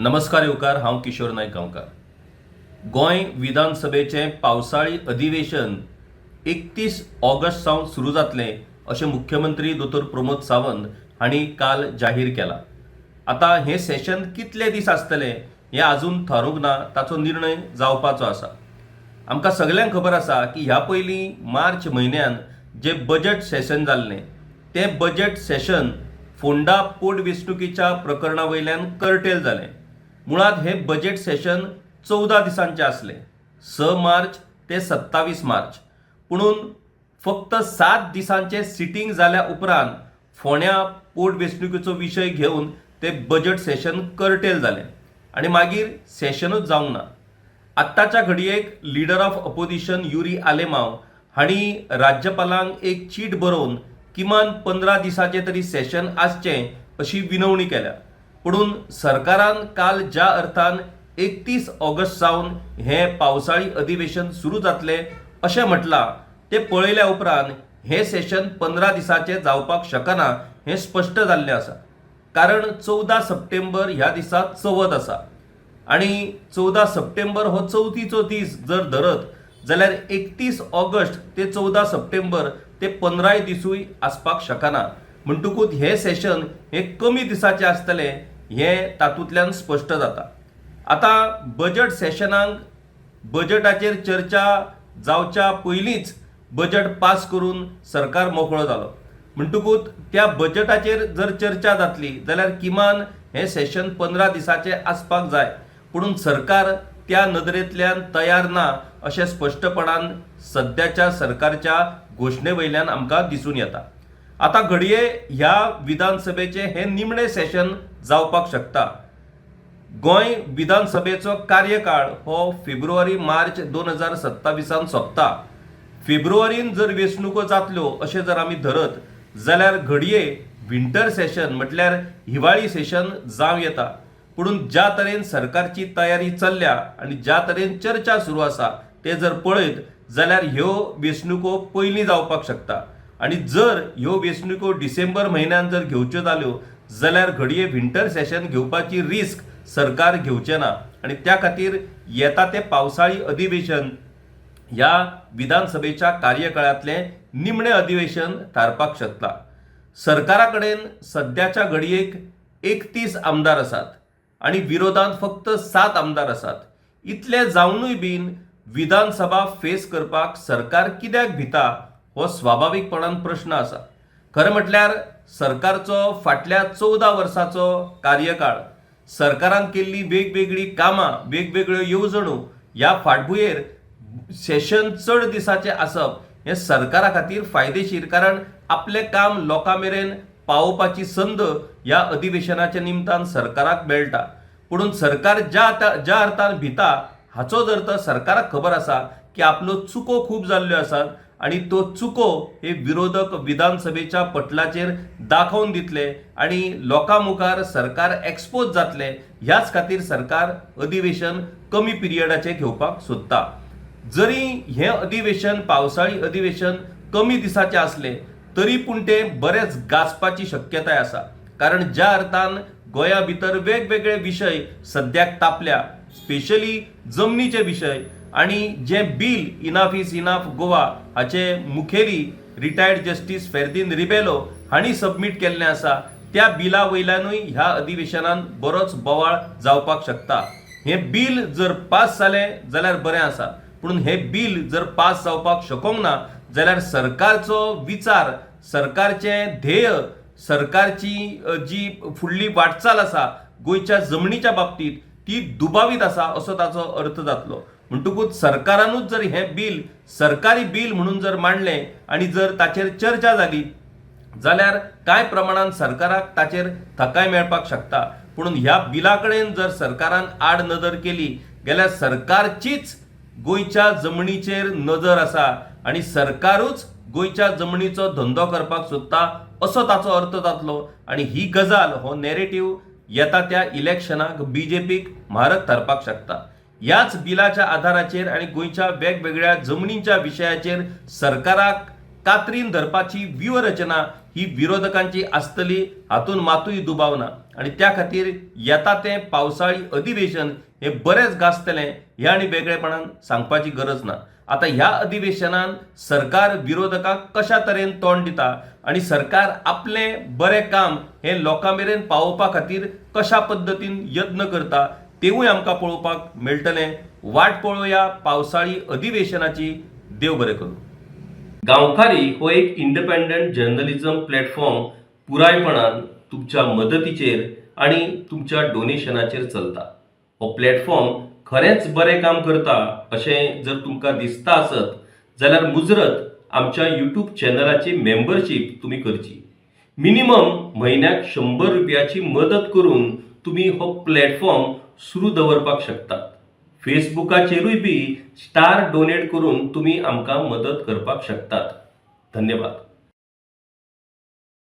नमस्कार येवकार, हांव किशोर नायक गांवकार. गोंय विधानसभेचे पावसाळी अधिवेशन 31 ऑगस्ट सावन सुरू जातलें अशें मुख्यमंत्री दोतोर प्रमोद सावंत हांणी काल जाहीर केलां. आता हे सेशन कितले दीस आसतलें हें आजून थारूंक ना, ताचो निर्णय जावपाचो आसा. आमकां सगळ्यांक खबर आसा की ह्या पयलीं मार्च म्हयन्यान जे बजेट सेशन जाल्लें तें बजेट सेशन फोंडा पोटवेंचणुकीच्या प्रकरणा वयल्यान कर्टेल जालें. मुळात हे बजेट सेशन 14 दिसांचें आसलें, 6 मार्च ते 27 मार्च. पुणून फक्त 7 दिसांचें सिटींग जाल्या उपरांत फोंड्या पोटवेंचणुकीचो विशय घेवन तें बजेट सेशन कर्टेल जालें आनी मागीर सेशनूच जावंक ना. आत्ताच्या घडयेक leader of opposition Yuri Alemao हांणी राज्यपालांक एक चीट बरोवन किमान 15 दिसांचें तरी सेशन आसचें अशी विनवणी केल्या. पुणून सरकारान काल ज्या अर्थान 31 ऑगस्ट सावन हें पावसाळी अधिवेशन सुरू जातलें अशें म्हटलां तें पळयल्या उपरांत हें सेशन 15 दिसांचें जावपाक शकना हें स्पश्ट जाल्लें आसा. कारण 14 सप्टेंबर ह्या दिसा चवथ आसा आनी 14 सप्टेंबर हो चवथीचो दीस जर धरत जाल्यार 31 ऑगस्ट ते 14 सप्टेंबर ते 15 दिसूय आसपाक शकना. म्हणटकूच हें सेशन हें कमी दिसाचें आसतलें हें तातूंतल्यान स्पश्ट जाता. आतां बजेट सेशनाक बजेटाचेर चर्चा जावच्या पयलींच बजेट पास करून सरकार मोकळो जालो. म्हणटकूच त्या बजेटाचेर जर चर्चा जातली जाल्यार किमान हें सेशन 15 दिसाचें आसपाक जाय. पुणून सरकार त्या नदरेंतल्यान तयार ना अशें स्पश्टपणान सद्याच्या सरकारच्या घोशणे वयल्यान आमकां दिसून येता. आता घडये ह्या विधानसभेचे हे निमणे सेशन जावपाक शकता. गोंय विधानसभेचो कार्यकाळ हो फेब्रुवारी मार्च 2027 सोंपता. फेब्रुवारीन जर वेंचणुको जातल्यो अशें जर आमी धरत जाल्यार घडये विंटर सेशन म्हटल्यार हिवाळी सेशन जावं येता. पुणून ज्या तरेन सरकारची तयारी चल्ल्या आनी ज्या तरेन चर्चा सुरू आसा ते जर पळयत जाल्यार ह्यो वेंचणुको पयलीं जावपाक शकता. आनी जर ह्यो वेंचणुको डिसेंबर म्हयन्यान जर घेवच्यो जाल्यो जाल्यार घडये विंटर सेशन घेवपाची रिस्क सरकार घेवचें ना आनी त्या खातीर येता तें पावसाळी अधिवेशन ह्या विधानसभेच्या कार्यकाळांतलें निमणें अधिवेशन थारपाक शकता. सरकारा कडेन सद्याच्या घडयेक 31 आमदार आसात आनी विरोधांत फक्त 7 आमदार आसात. इतले जावनूय बीन विधानसभा फेस करपाक सरकार कित्याक भिता हो स्वाभाविकपणान प्रश्न आसा. खरें म्हटल्यार सरकारचो फाटल्या 14 वर्सांचो कार्यकाळ, सरकारान केल्ली वेगवेगळी कामां, वेगवेगळ्यो येवजण्यो ह्या फाटभुंयेर सेशन चड दिसाचें आसप हें सरकारा खातीर फायदेशीर. कारण आपलें काम लोकां मेरेन पावोवपाची संद ह्या अधिवेशनाच्या निमतान सरकाराक मेळटा. पुणून सरकार ज्या अर्थान भिता हाचोच अर्थ सरकाराक खबर आसा की आपल्यो चुको खूब जाल्ल्यो आसात आनी तो चुको हे विरोधक विधानसभेच्या पटलाचेर दाखोवन दितले आनी लोकां मुखार सरकार एक्सपोज जातले. ह्याच खातीर सरकार अधिवेशन कमी पिरियडाचें घेवपाक सोदता. जरी हें अधिवेशन पावसाळी अधिवेशन कमी दिसाचें आसलें तरी पूण तें बरेंच गाजपाची शक्यताय आसा. कारण ज्या अर्थान गोंया भितर वेगवेगळे विशय सद्याक तापल्या, स्पेशली जमनीचे विशय, आनी जें bill enough is enough Goa हाचे मुखेली रिटायर्ड जस्टीस फेर्दीन रिबेलो हांणी सबमीट केल्लें आसा, त्या बिला वयल्यानूय ह्या अधिवेशनान बरोच बोवाळ जावपाक शकता. हें बील जर पास जालें जाल्यार बरें आसा. पूण हें बील जर पास जावपाक शकोंक ना जाल्यार सरकारचो विचार, सरकारचें ध्येय, सरकारची जी फुडली वाटचाल आसा गोंयच्या जमनीच्या बाबतींत ती दुबावीत आसा असो ताचो अर्थ जातलो. म्हणटकूच सरकारानूच जर हें बील सरकारी बील म्हणून जर मांडलें आनी जर ताचेर चर्चा जाली जाल्यार कांय प्रमाणात सरकाराक ताचेर थाकाय मेळपाक शकता. पुणून ह्या बिला कडेन जर सरकारान आड नदर केली जाल्यार सरकारचीच गोंयच्या जमनीचेर नजर आसा आनी सरकारूच गोंयच्या जमनीचो धंदो करपाक सोदता असो ताचो अर्थ जातलो. आनी ही गजाल, हो नॅरेटिव्ह येता त्या इलेक्शनाक बीजेपीक म्हारग थारपाक शकता. ह्याच बिलाच्या आधाराचेर आनी गोंयच्या वेगवेगळ्या जमनींच्या विशयाचेर सरकाराक कात्रीन धरपाची व्यूहरचना ही विरोधकांची आसतली हातून मातूय दुबावना आणि त्या खातीर येता तें पावसाळी अधिवेशन हे बरेंच गाजतलें हे आनी वेगळेपणान सांगपाची गरज ना. आता ह्या अधिवेशनान सरकार विरोधकांक कशा तरेन तोंड दिता आणि सरकार आपलें बरें काम हे लोकां मेरेन पावोवपा खातीर कशा पद्दतीन यत्न करता तेवूय आमकां पळोवपाक मेळटलें. वाट पळोवया पावसाळी अधिवेशनाची. देव बरें करूं. गांवकारी हो एक इंडिपेंडंट जर्नलिझम प्लॅटफॉर्म पुरायपणान तुमच्या मदतीचेर आणि तुमच्या डोनेशनाचेर चलता. हो प्लॅटफॉर्म खरेंच बरें काम करता अशें जर तुमकां दिसता आसत जाल्यार मुजरत आमच्या यूट्यूब चॅनलाची मेंबरशीप तुमी करची. मिनिमम म्हयन्याक 100 रुपयाची मदत करून तुमी हो प्लॅटफॉर्म सुरू दवरपाक शकतात. फेसबुकाचेरूय बी स्टार डोनेट करून तुमी आमकां मदत करपाक शकतात. धन्यवाद.